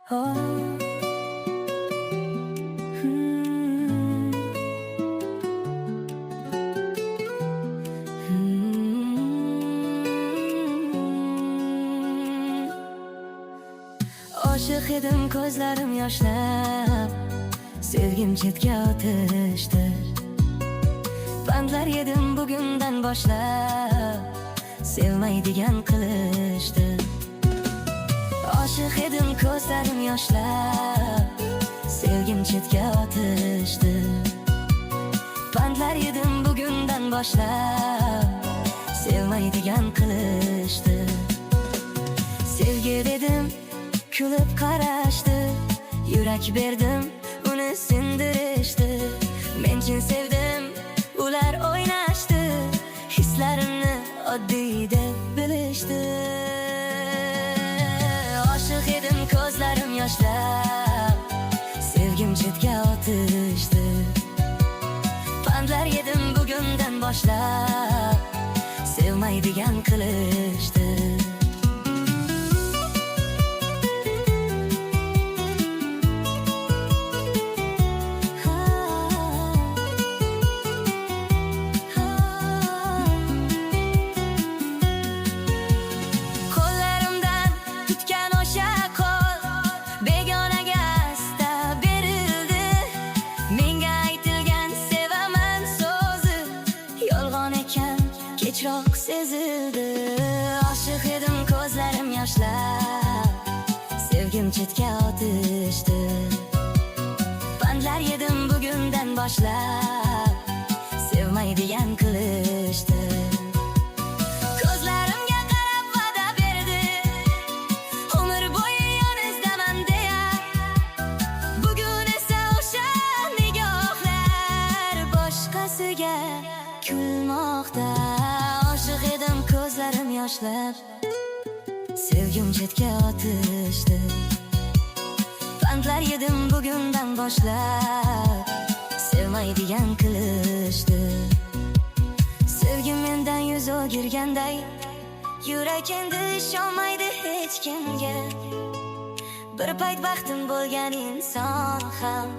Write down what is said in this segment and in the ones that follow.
Oh. Hmm. Oshiq edim, ko'zlarim yoshlab, sevgim chetga o'tishdi. Bandlar yedim bugundan boshlab, sevmaydigan qilishdi. Oshiq edim, ko'zlarim yoshlab, sevgim chetga o'tishdi. Bandlar yedim bugundan boshlab, sevmaydigan qilishdi. Sevgi dedim, kulib qarashdi, yurak berdim, uni sindirishdi. Men chin sevdim, ular o'ynashdi, hislarimni oddiy deb bilishdi. Oshiq edim, ko'zlarim yoshlab, sevgim chetga o'tishdi. Bandlar yedim bugundan boshlab, sevmaydigan qilishdi. Kechroq sezildi. Oshiq edim, ko'zlarim yoshlab, sevgim chetga o'tishdi. Bandlar yedim bugundan boshlab, sevmaydigan qilishdi. Ko'zlarimga qarab va'da berdi, umr bo'yi yonizdaman deya. Bugun esa o'sha nigohlar boshqasiga kulmoqda. Oshiq edim, ko'zlarim yoshlab, sevgim chetga o'tishdi. Bandlar yedim bugundan boshlab, sevmaydigan qilishdi. Sevgim mendan yuz o'girganday, yurak endi ishonmaydi hech kimga. Bir payt baxtim bo'lgan inson ham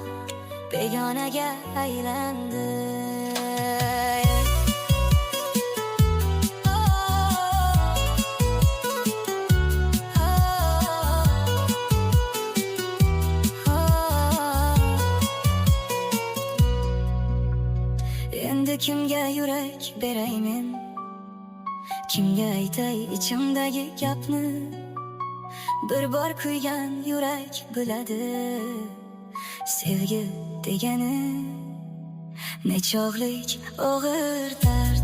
begonaga aylandi. Endi kimga yurak beray men, kimga aytay ichimdagi gapni? Bir bor kuygan yurak biladi, sevgi degani nechog'lik og'ir dard.